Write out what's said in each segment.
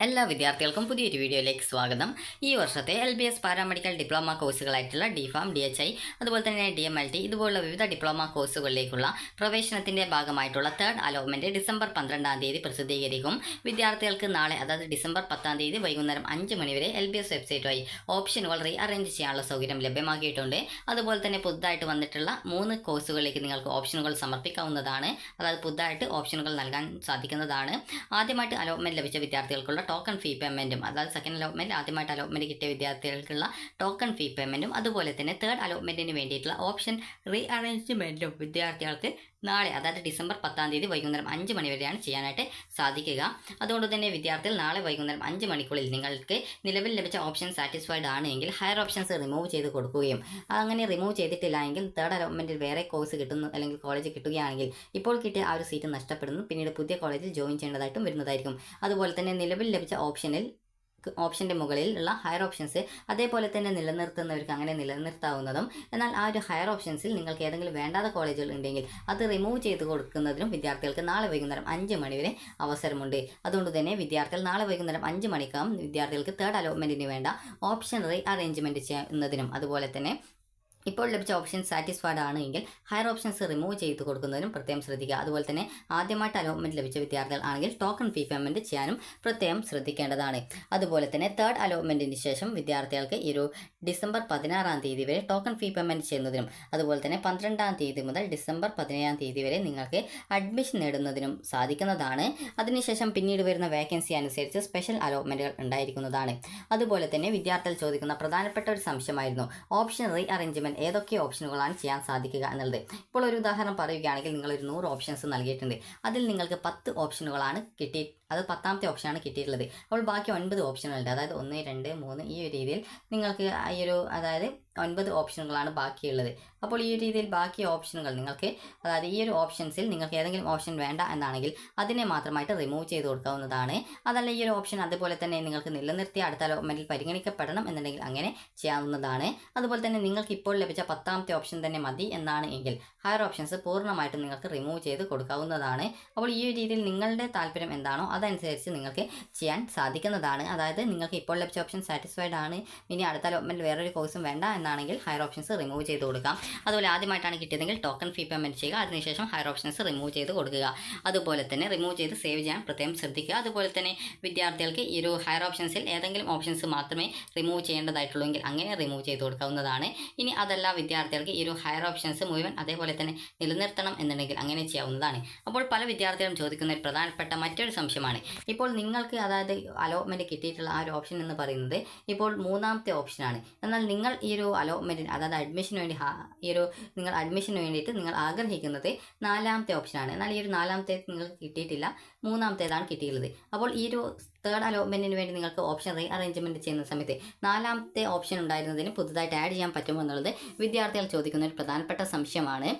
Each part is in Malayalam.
എല്ലാ വിദ്യാർത്ഥികൾക്കും പുതിയൊരു വീഡിയോയിലേക്ക് സ്വാഗതം. ഈ വർഷത്തെ LBS പാരാമെഡിക്കൽ ഡിപ്ലോമ കോഴ്സുകളായിട്ടുള്ള DPharm, DHI, അതുപോലെ തന്നെ DMLT ഇതുപോലുള്ള വിവിധ ഡിപ്ലോമ കോഴ്സുകളിലേക്കുള്ള പ്രവേശനത്തിൻ്റെ ഭാഗമായിട്ടുള്ള തേർഡ് അലോട്ട്മെൻറ്റ് ഡിസംബർ 12-ാം തീയതി പ്രസിദ്ധീകരിക്കും. വിദ്യാർത്ഥികൾക്ക് നാളെ, അതായത് ഡിസംബർ 10-ാം തീയതി വൈകുന്നേരം 5 മണി വരെ LBS വെബ്സൈറ്റ് ഓപ്ഷനുകൾ അറേഞ്ച് ചെയ്യാനുള്ള സൗകര്യം ലഭ്യമാക്കിയിട്ടുണ്ട്. അതുപോലെ തന്നെ പുതുതായിട്ട് വന്നിട്ടുള്ള 3 കോഴ്സുകളിലേക്ക് നിങ്ങൾക്ക് ഓപ്ഷനുകൾ സമർപ്പിക്കാവുന്നതാണ്. അതായത് പുതുതായിട്ട് ഓപ്ഷനുകൾ നൽകാൻ സാധിക്കുന്നതാണ്. ആദ്യമായിട്ട് അലോട്ട്മെൻറ്റ് ലഭിച്ച വിദ്യാർത്ഥികൾക്കുള്ള ടോക്കൺ ഫീ പേയ്മെൻറ്റും, അതായത് സെക്കൻഡ് അലോട്ട്മെൻറ്റ് ആദ്യമായിട്ട് അലോട്ട്മെൻറ്റ് കിട്ടിയ വിദ്യാർത്ഥികൾക്കുള്ള ടോക്കൺ ഫീ പേയ്മെൻറ്റും, അതുപോലെ തന്നെ തേർഡ് അലോട്ട്മെൻറ്റിന് വേണ്ടിയിട്ടുള്ള ഓപ്ഷൻ റീഅറേഞ്ച്മെൻറ്റും വിദ്യാർത്ഥികൾക്ക് നാളെ, അതായത് ഡിസംബർ 10-ാം തീയതി വൈകുന്നേരം 5 മണി വരെയാണ് ചെയ്യാനായിട്ട് സാധിക്കുക. അതുകൊണ്ട് തന്നെ വിദ്യാർത്ഥികൾ നാളെ വൈകുന്നേരം 5 മണിക്കുള്ളിൽ നിങ്ങൾക്ക് നിലവിൽ ലഭിച്ച ഓപ്ഷൻ സാറ്റിസ്ഫൈഡ് ആണെങ്കിൽ ഹയർ ഓപ്ഷൻസ് റിമൂവ് ചെയ്ത് കൊടുക്കുകയും, അങ്ങനെ റിമൂവ് ചെയ്തിട്ടില്ല എങ്കിൽ തേർഡ് അലോട്ട്മെൻറ്റിൽ വേറെ കോഴ്സ് കിട്ടുന്നു അല്ലെങ്കിൽ കോളേജ് കിട്ടുകയാണെങ്കിൽ ഇപ്പോൾ കിട്ടിയ ആ ഒരു സീറ്റ് നഷ്ടപ്പെടുന്നു, പിന്നീട് പുതിയ കോളേജിൽ ജോയിൻ ചെയ്യേണ്ടതായിട്ടും വരുന്നതായിരിക്കും. അതുപോലെ തന്നെ നിലവിൽ ലഭിച്ച ഓപ്ഷൻ്റെ മുകളിലുള്ള ഹയർ ഓപ്ഷൻസ് അതേപോലെ തന്നെ നിലനിർത്തുന്നവർക്ക് അങ്ങനെ നിലനിർത്താവുന്നതും, എന്നാൽ ആ ഒരു ഹയർ ഓപ്ഷൻസിൽ നിങ്ങൾക്ക് ഏതെങ്കിലും വേണ്ടാത്ത കോളേജുകൾ ഉണ്ടെങ്കിൽ അത് റിമൂവ് ചെയ്ത് കൊടുക്കുന്നതിനും വിദ്യാർത്ഥികൾക്ക് നാളെ വൈകുന്നേരം 5 മണി വരെ അവസരമുണ്ട്. അതുകൊണ്ട് തന്നെ വിദ്യാർത്ഥികൾ നാളെ വൈകുന്നേരം 5 മണിക്കകം വിദ്യാർത്ഥികൾക്ക് തേർഡ് അലോട്ട്മെൻറ്റിന് വേണ്ട ഓപ്ഷൻ റീഅറേഞ്ച്മെൻറ്റ് ചെയ്യുന്നതിനും, അതുപോലെ തന്നെ ഇപ്പോൾ ലഭിച്ച ഓപ്ഷൻ സാറ്റിസ്ഫൈഡ് ആണെങ്കിൽ ഹയർ ഓപ്ഷൻസ് റിമൂവ് ചെയ്ത് കൊടുക്കുന്നതിനും പ്രത്യേകം ശ്രദ്ധിക്കുക. അതുപോലെ തന്നെ ആദ്യമായിട്ട് അലോട്ട്മെൻറ്റ് ലഭിച്ച വിദ്യാർത്ഥികൾ ആണെങ്കിൽ ടോക്കൺ ഫീ പേയ്മെൻറ്റ് ചെയ്യാനും പ്രത്യേകം ശ്രദ്ധിക്കേണ്ടതാണ്. അതുപോലെ തന്നെ തേർഡ് അലോട്ട്മെൻറ്റിന് ശേഷം വിദ്യാർത്ഥികൾക്ക് ഈ ഒരു ഡിസംബർ 16-ാം തീയതി വരെ ടോക്കൺ ഫീ പേയ്മെൻറ്റ് ചെയ്യുന്നതിനും, അതുപോലെ തന്നെ 12-ാം തീയതി മുതൽ ഡിസംബർ 17-ാം തീയതി വരെ നിങ്ങൾക്ക് അഡ്മിഷൻ നേടുന്നതിനും സാധിക്കുന്നതാണ്. അതിനുശേഷം പിന്നീട് വരുന്ന വേക്കൻസി അനുസരിച്ച് സ്പെഷ്യൽ അലോട്ട്മെൻറ്റുകൾ ഉണ്ടായിരിക്കുന്നതാണ്. അതുപോലെ തന്നെ വിദ്യാർത്ഥികൾ ചോദിക്കുന്ന പ്രധാനപ്പെട്ട ഒരു സംശയമായിരുന്നു ഓപ്ഷൻ റീഅറേഞ്ച്മെൻറ്റ് ഏതൊക്കെ ഓപ്ഷനുകളാണ് ചെയ്യാൻ സാധിക്കുക എന്നുള്ളത്. ഇപ്പോൾ ഒരു ഉദാഹരണം പറയുകയാണെങ്കിൽ നിങ്ങളൊരു 100 ഓപ്ഷൻസ് നൽകിയിട്ടുണ്ട്. അതിൽ നിങ്ങൾക്ക് 10 ഓപ്ഷനുകളാണ് അത് 10ാമത്തെ ഓപ്ഷനാണ് കിട്ടിയിട്ടുള്ളത്. അപ്പോൾ ബാക്കി 9 ഓപ്ഷനുകളുണ്ട്. അതായത് 1, 2, 3 ഈ ഒരു രീതിയിൽ നിങ്ങൾക്ക് അതായത് 9 ഓപ്ഷനുകളാണ് ബാക്കിയുള്ളത്. അപ്പോൾ ഈ ഒരു രീതിയിൽ ബാക്കി ഓപ്ഷനുകൾ നിങ്ങൾക്ക്, അതായത് ഈ ഒരു ഓപ്ഷൻസിൽ നിങ്ങൾക്ക് ഏതെങ്കിലും ഓപ്ഷൻ വേണ്ട എന്നാണെങ്കിൽ അതിനെ മാത്രമായിട്ട് റിമൂവ് ചെയ്ത് കൊടുക്കാവുന്നതാണ്. അതല്ല ഈ ഒരു ഓപ്ഷൻ അതുപോലെ തന്നെ നിങ്ങൾക്ക് നിലനിർത്തി അടുത്ത അലോട്ട്മെൻറ്റിൽ പരിഗണിക്കപ്പെടണം എന്നുണ്ടെങ്കിൽ അങ്ങനെ ചെയ്യാവുന്നതാണ്. അതുപോലെ തന്നെ നിങ്ങൾക്ക് ഇപ്പോൾ ലഭിച്ച 10ാമത്തെ ഓപ്ഷൻ തന്നെ മതി എന്നാണ് എങ്കിൽ ഹയർ ഓപ്ഷൻസ് പൂർണ്ണമായിട്ടും നിങ്ങൾക്ക് റിമൂവ് ചെയ്ത് കൊടുക്കാവുന്നതാണ്. അപ്പോൾ ഈ ഒരു രീതിയിൽ നിങ്ങളുടെ താല്പര്യം എന്താണോ അതനുസരിച്ച് നിങ്ങൾക്ക് ചെയ്യാൻ സാധിക്കുന്നതാണ്. അതായത് നിങ്ങൾക്ക് ഇപ്പോൾ ലഭിച്ച ഓപ്ഷൻ സാറ്റിസ്ഫൈഡ് ആണ്, ഇനി അടുത്ത അലോട്ട്മെൻറ്റ് വേറൊരു കോഴ്സും വേണ്ട എന്നാണെങ്കിൽ ഹയർ ഓപ്ഷൻസ് റിമൂവ് ചെയ്ത് കൊടുക്കാം. അതുപോലെ ആദ്യമായിട്ടാണ് കിട്ടിയതെങ്കിൽ ടോക്കൺ ഫീ പേയ്മെൻറ്റ് ചെയ്യുക, അതിനുശേഷം ഹയർ ഓപ്ഷൻസ് റിമൂവ് ചെയ്ത് കൊടുക്കുക. അതുപോലെ തന്നെ റിമൂവ് ചെയ്ത് സേവ് ചെയ്യാൻ പ്രത്യേകം ശ്രദ്ധിക്കുക. അതുപോലെ തന്നെ വിദ്യാർത്ഥികൾക്ക് ഈ ഒരു ഹയർ ഓപ്ഷൻസിൽ ഏതെങ്കിലും ഓപ്ഷൻസ് മാത്രമേ റിമൂവ് ചെയ്യേണ്ടതായിട്ടുള്ളൂ എങ്കിൽ അങ്ങനെ റിമൂവ് ചെയ്ത് കൊടുക്കാവുന്നതാണ്. ഇനി അതല്ല വിദ്യാർത്ഥികൾക്ക് ഈ ഒരു ഹയർ ഓപ്ഷൻസ് മുഴുവൻ അതേപോലെ തന്നെ നിലനിർത്തണം എന്നുണ്ടെങ്കിൽ അങ്ങനെ ചെയ്യാവുന്നതാണ്. അപ്പോൾ പല വിദ്യാർത്ഥികളും ചോദിക്കുന്ന ഒരു പ്രധാനപ്പെട്ട മറ്റൊരു സംശയമാണ്, ഇപ്പോൾ നിങ്ങൾക്ക് അതായത് അലോട്ട്മെൻറ്റ് കിട്ടിയിട്ടുള്ള ആ ഒരു ഓപ്ഷൻ എന്ന് പറയുന്നത് ഇപ്പോൾ 3ാമത്തെ ഓപ്ഷനാണ്. എന്നാൽ നിങ്ങൾ ഈ ഒരു അലോട്ട്മെൻറ്റിന്, അതായത് അഡ്മിഷന് വേണ്ടി നിങ്ങൾ അഡ്മിഷന് വേണ്ടിയിട്ട് നിങ്ങൾ ആഗ്രഹിക്കുന്നത് 4ാമത്തെ ഓപ്ഷനാണ്. എന്നാൽ ഈ ഒരു 4ാമത്തെ നിങ്ങൾക്ക് കിട്ടിയിട്ടില്ല, 3ാമത്തേതാണ് കിട്ടിയിട്ടുള്ളത്. അപ്പോൾ ഈ ഒരു തേർഡ് അലോട്ട്മെൻറ്റിന് വേണ്ടി നിങ്ങൾക്ക് ഓപ്ഷൻ റീഅറേഞ്ച്മെൻറ്റ് ചെയ്യുന്ന സമയത്ത് 4ാമത്തെ ഓപ്ഷൻ ഉണ്ടായിരുന്നതിന് പുതുതായിട്ട് ആഡ് ചെയ്യാൻ പറ്റുമോ എന്നുള്ളത് വിദ്യാർത്ഥികൾ ചോദിക്കുന്ന ഒരു പ്രധാനപ്പെട്ട സംശയമാണ്.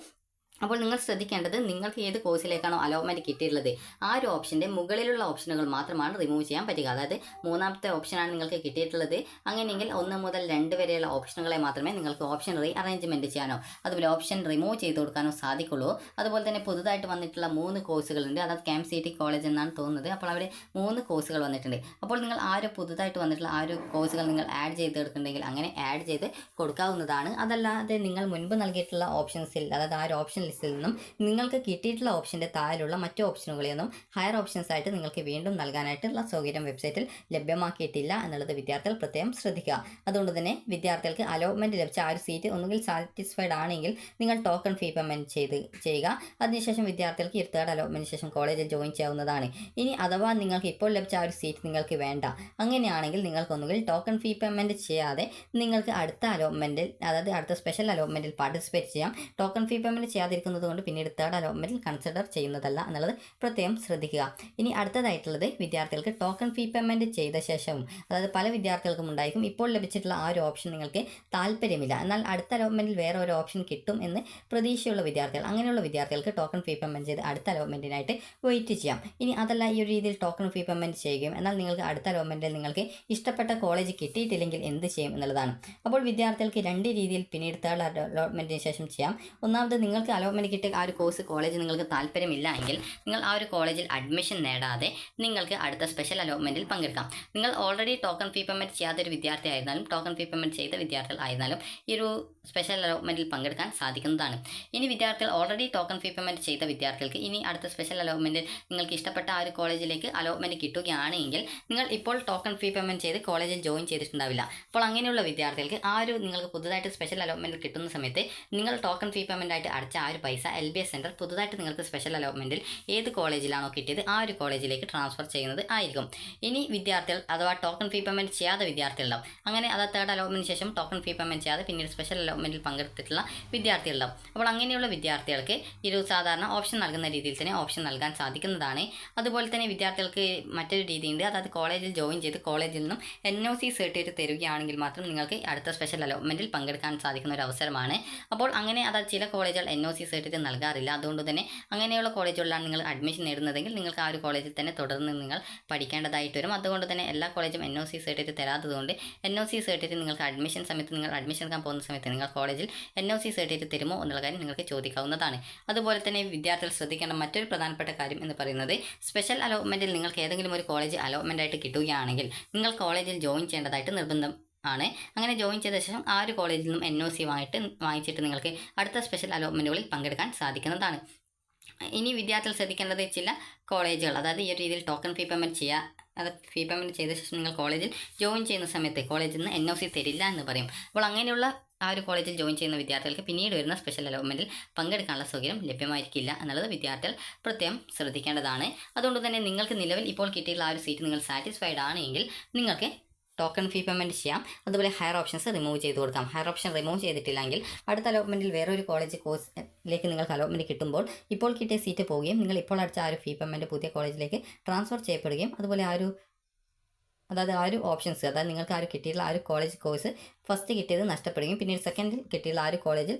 അപ്പോൾ നിങ്ങൾ ശ്രദ്ധിക്കേണ്ടത്, നിങ്ങൾക്ക് ഏത് കോഴ്സിലേക്കാണോ അലോട്ട്മെൻറ്റ് കിട്ടിയിട്ടുള്ളത് ആ ഒരു ഓപ്ഷൻ്റെ മുകളിലുള്ള ഓപ്ഷനുകൾ മാത്രമാണ് റിമൂവ് ചെയ്യാൻ പറ്റുക. അതായത് 3ാമത്തെ ഓപ്ഷനാണ് നിങ്ങൾക്ക് കിട്ടിയിട്ടുള്ളത്, അങ്ങനെയെങ്കിൽ 1 മുതൽ 2 വരെയുള്ള ഓപ്ഷനുകളെ മാത്രമേ നിങ്ങൾക്ക് ഓപ്ഷൻ റീഅറേഞ്ച്മെൻറ്റ് ചെയ്യാനോ അതുപോലെ ഓപ്ഷൻ റിമൂവ് ചെയ്ത് കൊടുക്കാനോ സാധിക്കുള്ളൂ. അതുപോലെ തന്നെ പുതുതായിട്ട് വന്നിട്ടുള്ള 3 കോഴ്സുകളുണ്ട്. അതായത് KMCT കോളേജ് എന്നാണ് തോന്നുന്നത്. അപ്പോൾ അവിടെ 3 കോഴ്സുകൾ വന്നിട്ടുണ്ട്. അപ്പോൾ നിങ്ങൾ ആ ഒരു പുതുതായിട്ട് വന്നിട്ടുള്ള ആ ഒരു കോഴ്സുകൾ നിങ്ങൾ ആഡ് ചെയ്തെടുക്കുന്നുണ്ടെങ്കിൽ അങ്ങനെ ആഡ് ചെയ്ത് കൊടുക്കാവുന്നതാണ്. അതല്ലാതെ നിങ്ങൾ മുൻപ് നൽകിയിട്ടുള്ള ഓപ്ഷൻസിൽ, അതായത് ആ ഒരു ഓപ്ഷൻ ലിസ്റ്റിൽ നിന്നും നിങ്ങൾക്ക് കിട്ടിയിട്ടുള്ള ഓപ്ഷൻ്റെ താഴെയുള്ള മറ്റു ഓപ്ഷനുകളെയൊന്നും ഹയർ ഓപ്ഷൻസ് ആയിട്ട് നിങ്ങൾക്ക് വീണ്ടും നൽകാനായിട്ടുള്ള സൗകര്യം വെബ്സൈറ്റിൽ ലഭ്യമാക്കിയിട്ടില്ല എന്നുള്ളത് വിദ്യാർത്ഥികൾ പ്രത്യേകം ശ്രദ്ധിക്കുക. അതുകൊണ്ട് തന്നെ വിദ്യാർത്ഥികൾക്ക് അലോട്ട്മെൻറ്റ് ലഭിച്ച ആ ഒരു സീറ്റ് ഒന്നുകിൽ സാറ്റിസ്ഫൈഡ് ആണെങ്കിൽ നിങ്ങൾ ടോക്കൺ ഫീ പേയ്മെൻറ്റ് ചെയ്യുക. അതിനുശേഷം വിദ്യാർത്ഥികൾക്ക് ഈ തേർഡ് അലോട്ട്മെൻറ്റിന് ശേഷം കോളേജിൽ ജോയിൻ ചെയ്യാവുന്നതാണ്. ഇനി അഥവാ നിങ്ങൾക്ക് ഇപ്പോൾ ലഭിച്ച ആ ഒരു സീറ്റ് നിങ്ങൾക്ക് വേണ്ട, അങ്ങനെയാണെങ്കിൽ നിങ്ങൾക്കൊന്നുകിൽ ടോക്കൺ ഫീ പേയ്മെൻറ്റ് ചെയ്യാതെ നിങ്ങൾക്ക് അടുത്ത അലോട്ട്മെൻറ്റിൽ, അതായത് അടുത്ത സ്പെഷ്യൽ അലോട്ട്മെൻറ്റിൽ പാർട്ടിസിപ്പേറ്റ് ചെയ്യാം. ടോക്കൺ ഫീ പേയ്മെൻറ്റ് ചെയ്യാതിരിക്കുന്നത് കൊണ്ട് പിന്നീട് തേർഡ് അലോട്ട്മെൻറ്റിൽ കൺസിഡർ ചെയ്യുന്നതല്ല എന്നുള്ളത് പ്രത്യേകം ശ്രദ്ധിക്കുക. ഇനി അടുത്തതായിട്ടുള്ളത് വിദ്യാർത്ഥികൾക്ക് ടോക്കൺ ഫീ പേയ്മെൻറ്റ് ചെയ്ത ശേഷവും, അതായത് പല വിദ്യാർത്ഥികൾക്കും ഉണ്ടായിരിക്കും ഇപ്പോൾ ലഭിച്ചിട്ടുള്ള ആ ഒരു ഓപ്ഷൻ നിങ്ങൾക്ക് താല്പര്യമില്ല, എന്നാൽ അടുത്ത അലോട്ട്മെൻറ്റിൽ വേറെ ഒരു ഓപ്ഷൻ കിട്ടും എന്ന് പ്രതീക്ഷയുള്ള വിദ്യാർത്ഥികൾ, അങ്ങനെയുള്ള വിദ്യാർത്ഥികൾക്ക് ടോക്കൺ ഫീ പേയ്മെൻറ്റ് ചെയ്ത് അടുത്ത അലോട്ട്മെൻറ്റിനായിട്ട് വെയിറ്റ് ചെയ്യാം. ഇനി അതല്ല ഈ ഒരു രീതിയിൽ ടോക്കൺ ഫീ പേയ്മെൻറ്റ് ചെയ്യുകയും എന്നാൽ നിങ്ങൾക്ക് അടുത്ത അലോട്ട്മെൻറ്റിൽ നിങ്ങൾക്ക് ഇഷ്ടപ്പെട്ട കോളേജ് കിട്ടിയിട്ടില്ലെങ്കിൽ എന്ത് ചെയ്യും എന്നുള്ളതാണ്. അപ്പോൾ വിദ്യാർത്ഥികൾക്ക് 2 രീതിയിൽ പിന്നീട് തേർഡ് അലോട്ട്മെൻറ്റിന് ശേഷം ചെയ്യാം. ഒന്നാമത് നിങ്ങൾക്ക് അലോട്ട്മെൻറ്റ് കിട്ടിയ ആ ഒരു കോഴ്സ് കോളേജ് നിങ്ങൾക്ക് താല്പര്യമില്ല എങ്കിൽ നിങ്ങൾ ആ ഒരു കോളേജിൽ അഡ്മിഷൻ നേടാതെ നിങ്ങൾക്ക് അടുത്ത സ്പെഷ്യൽ അലോട്ട്മെൻറ്റിൽ പങ്കെടുക്കാം. നിങ്ങൾ ഓൾറെഡി ടോക്കൺ ഫീ പേയ്മെൻറ്റ് ചെയ്യാത്തൊരു വിദ്യാർത്ഥി ആയിരുന്നാലും ടോക്കൺ ഫീ പേയ്മെൻറ്റ് ചെയ്ത വിദ്യാർത്ഥികൾ ആയിരുന്നാലും ഈ ഒരു സ്പെഷ്യൽ അലോട്ട്മെൻറ്റിൽ പങ്കെടുക്കാൻ സാധിക്കുന്നതാണ്. ഇനി വിദ്യാർത്ഥികൾ ഓൾറെഡി ടോക്കൺ ഫീ പേയ്മെൻറ്റ് ചെയ്ത വിദ്യാർത്ഥികൾക്ക് ഇനി അടുത്ത സ്പെഷ്യൽ അലോട്ട്മെൻറ്റിൽ നിങ്ങൾക്ക് ഇഷ്ടപ്പെട്ട ആ ഒരു കോളേജിലേക്ക് അലോട്ട്മെൻറ്റ് കിട്ടുകയാണെങ്കിൽ നിങ്ങൾ ഇപ്പോൾ ടോക്കൺ ഫീ പേയ്മെൻറ്റ് ചെയ്ത് കോളേജിൽ ജോയിൻ ചെയ്തിട്ടുണ്ടാവില്ല. അപ്പോൾ അങ്ങനെയുള്ള വിദ്യാർത്ഥികൾക്ക് ആ ഒരു നിങ്ങൾക്ക് പുതുതായിട്ട് സ്പെഷ്യൽ അലോട്ട്മെൻറ്റ് കിട്ടുന്ന സമയത്ത് നിങ്ങൾ ടോക്കൺ ഫീ പേയ്മെൻ്റ് ആയിട്ട് അടച്ച ആ ഒരു പൈസ LBS സെൻറ്റർ പുതുതായിട്ട് നിങ്ങൾക്ക് സ്പെഷ്യൽ അലോട്ട്മെൻറ്റിൽ ഏത് കോളേജിലാണോ കിട്ടിയത് ആ ഒരു കോളേജിലേക്ക് ട്രാൻസ്ഫർ ചെയ്യുന്നത് ആയിരിക്കും. ഇനി വിദ്യാർത്ഥികൾ അഥവാ ടോക്കൺ ഫീ പേയ്മെൻറ്റ് ചെയ്യാത്ത വിദ്യാർത്ഥികളുണ്ടാവും. അങ്ങനെ അത് തേർഡ് അലോട്ട്മെൻറ്റിന് ശേഷം ടോക്കൺ ഫീ പേയ്മെൻറ്റ് ചെയ്യാതെ പിന്നീട് സ്പെഷ്യൽ അലോട്ട്മെൻറ്റിൽ പങ്കെടുത്തിട്ടുള്ള വിദ്യാർത്ഥികളുണ്ടാവും. അപ്പോൾ അങ്ങനെയുള്ള വിദ്യാർത്ഥികൾക്ക് ഒരു സാധാരണ ഓപ്ഷൻ നൽകുന്ന രീതിയിൽ തന്നെ ഓപ്ഷൻ നൽകാൻ സാധിക്കുന്നതാണ്. അതുപോലെ തന്നെ വിദ്യാർത്ഥികൾക്ക് മറ്റൊരു രീതിയുണ്ട്. അതായത് കോളേജിൽ ജോയിൻ ചെയ്ത് കോളേജിൽ നിന്നും NOC സർട്ടിഫിക്കറ്റ് തരികയാണെങ്കിൽ മാത്രം നിങ്ങൾക്ക് അടുത്ത സ്പെഷ്യൽ അലോട്ട്മെൻറ്റിൽ പങ്കെടുക്കാൻ സാധിക്കുന്ന ഒരു അവസരമാണ്. അപ്പോൾ അങ്ങനെ അതായത് ചില കോളേജുകൾ NOC സർട്ടിഫിക്കറ്റ് നൽകാറില്ല. അതുകൊണ്ട് തന്നെ അങ്ങനെയുള്ള കോളേജുകളിലാണ് നിങ്ങൾ അഡ്മിഷൻ നേടുന്നതെങ്കിൽ നിങ്ങൾക്ക് ആ ഒരു കോളേജിൽ തന്നെ തുടർന്ന് നിങ്ങൾ പഠിക്കേണ്ടതായിട്ട് വരും. അതുകൊണ്ട് തന്നെ എല്ലാ കോളേജും NOC സർട്ടിഫിക്കറ്റ് തരാത്തതുകൊണ്ട് NOC സർട്ടിഫിക്കറ്റ് നിങ്ങൾക്ക് അഡ്മിഷൻ സമയത്ത് നിങ്ങൾ അഡ്മിഷൻ എടുക്കാൻ പോകുന്ന സമയത്ത് നിങ്ങൾ കോളേജിൽ NOC സർട്ടിഫിക്കറ്റ് തരുമോ എന്നുള്ള കാര്യം നിങ്ങൾക്ക് ചോദിക്കാവുന്നതാണ്. അതുപോലെ തന്നെ വിദ്യാർത്ഥികൾ ശ്രദ്ധിക്കേണ്ട മറ്റൊരു പ്രധാനപ്പെട്ട കാര്യം എന്ന് പറയുന്നത് സ്പെഷ്യൽ അലോട്ട്മെൻറ്റിൽ നിങ്ങൾക്ക് ഏതെങ്കിലും ഒരു കോളേജ് അലോട്ട്മെൻ്റ് ആയിട്ട് കിട്ടുകയാണെങ്കിൽ നിങ്ങൾ കോളേജിൽ ജോയിൻ ചെയ്യേണ്ടതായിട്ട് നിർബന്ധം ആണ്. അങ്ങനെ ജോയിൻ ചെയ്ത ശേഷം ആ ഒരു കോളേജിൽ നിന്നും NOC വാങ്ങിച്ചിട്ട് നിങ്ങൾക്ക് അടുത്ത സ്പെഷ്യൽ അലോട്ട്മെൻറ്റുകളിൽ പങ്കെടുക്കാൻ സാധിക്കുന്നതാണ്. ഇനി വിദ്യാർത്ഥികൾ ശ്രദ്ധിക്കേണ്ടത് ചില കോളേജുകൾ അതായത് ഈ ഒരു രീതിയിൽ ടോക്കൺ ഫീ പേയ്മെൻറ്റ് അത് ഫീ പേയ്മെൻറ്റ് ചെയ്ത ശേഷം നിങ്ങൾ കോളേജിൽ ജോയിൻ ചെയ്യുന്ന സമയത്ത് കോളേജിൽ നിന്ന് NOC തരില്ല എന്ന് പറയും. അപ്പോൾ അങ്ങനെയുള്ള ആ ഒരു കോളേജിൽ ജോയിൻ ചെയ്യുന്ന വിദ്യാർത്ഥികൾക്ക് പിന്നീട് വരുന്ന സ്പെഷ്യൽ അലോട്ട്മെൻറ്റിൽ പങ്കെടുക്കാനുള്ള സൗകര്യം ലഭ്യമായിരിക്കില്ല എന്നുള്ളത് വിദ്യാർത്ഥികൾ പ്രത്യേകം ശ്രദ്ധിക്കേണ്ടതാണ്. അതുകൊണ്ട് തന്നെ നിങ്ങൾക്ക് നിലവിൽ ഇപ്പോൾ കിട്ടിയുള്ള ആ ഒരു സീറ്റ് നിങ്ങൾ സാറ്റിസ്ഫൈഡ് ആണെങ്കിൽ നിങ്ങൾക്ക് ടോക്കൺ ഫീ പേയ്മെൻറ്റ് ചെയ്യാം. അതുപോലെ ഹയർ ഓപ്ഷൻസ് റിമൂവ് ചെയ്ത് കൊടുക്കാം. ഹയർ ഓപ്ഷൻ റിമൂവ് ചെയ്തിട്ടില്ലെങ്കിൽ അടുത്ത അലോട്ട്മെൻറ്റിൽ വേറൊരു കോളേജ് കോഴ്സിലേക്ക് നിങ്ങൾക്ക് അലോട്ട്മെൻറ്റ് കിട്ടുമ്പോൾ ഇപ്പോൾ കിട്ടിയ സീറ്റ് പോവുകയും നിങ്ങൾ ഇപ്പോൾ അടച്ച ആ ഒരു ഫീ പേയ്മെൻറ്റ് പുതിയ കോളേജിലേക്ക് ട്രാൻസ്ഫർ ചെയ്യപ്പെടുകയും അതുപോലെ ആ ഒരു ഓപ്ഷൻസ് അതായത് നിങ്ങൾക്ക് ആ ഒരു കിട്ടിയിട്ടുള്ള ആ ഒരു കോളേജ് കോഴ്സ് ഫസ്റ്റ് കിട്ടിയത് നഷ്ടപ്പെടുകയും പിന്നീട് സെക്കൻഡിൽ കിട്ടിയുള്ള ആ ഒരു കോളേജിൽ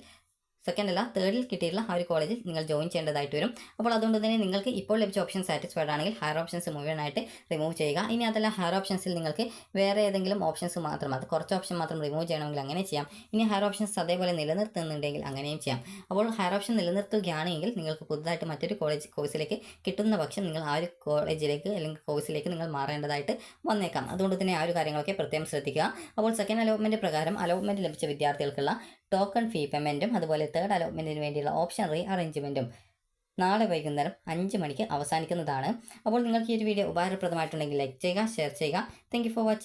തേർഡിൽ കിട്ടിയിട്ടുള്ള ആ ഒരു കോളേജിൽ നിങ്ങൾ ജോയിൻ ചെയ്യേണ്ടതായിട്ട് വരും. അപ്പോൾ അതുകൊണ്ട് തന്നെ നിങ്ങൾക്ക് ഇപ്പോൾ ലഭിച്ച ഓപ്ഷൻ സാറ്റിസ്ഫൈഡ് ആണെങ്കിൽ ഹയർ ഓപ്ഷൻസ് മുഴുവനായിട്ട് റിമൂവ് ചെയ്യുക. ഇനി അതല്ല ഹയർ ഓപ്ഷൻസിൽ നിങ്ങൾക്ക് വേറെ ഏതെങ്കിലും ഓപ്ഷൻസ് മാത്രം അത് കുറച്ച് ഓപ്ഷൻ മാത്രം റിമൂവ് ചെയ്യണമെങ്കിൽ അങ്ങനെ ചെയ്യാം. ഇനി ഹയർ ഓപ്ഷൻസ് അതേപോലെ നിലനിർത്തുന്നുണ്ടെങ്കിൽ അങ്ങനെയും ചെയ്യാം. അപ്പോൾ ഹയർ ഓപ്ഷൻ നിലനിർത്തുകയാണെങ്കിൽ നിങ്ങൾക്ക് പുതുതായിട്ട് മറ്റൊരു കോഴ്സിലേക്ക് കിട്ടുന്ന പക്ഷം നിങ്ങൾ ആ ഒരു കോളേജിലേക്ക് അല്ലെങ്കിൽ കോഴ്സിലേക്ക് നിങ്ങൾ മാറേണ്ടതായിട്ട് വന്നേക്കാം. അതുകൊണ്ട് തന്നെ ആ ഒരു കാര്യങ്ങളൊക്കെ പ്രത്യേകം ശ്രദ്ധിക്കുക. അപ്പോൾ സെക്കൻഡ് അലോട്ട്മെൻറ്റ് പ്രകാരം അലോട്ട്മെൻറ്റ് ലഭിച്ച വിദ്യാർത്ഥികൾക്കുള്ള ടോക്കൺ ഫീ പേയ്മെൻറ്റും അതുപോലെ തേർഡ് അലോട്ട്മെൻറ്റിന് വേണ്ടിയുള്ള ഓപ്ഷൻ റീ അറേഞ്ച്മെൻറ്റും നാളെ വൈകുന്നേരം 5 മണിക്ക് അവസാനിക്കുന്നതാണ്. അപ്പോൾ നിങ്ങൾക്ക് ഈ ഒരു വീഡിയോ ഉപകാരപ്രദമായിട്ടുണ്ടെങ്കിൽ ലൈക്ക് ചെയ്യുക, ഷെയർ ചെയ്യുക. Thank you for watching.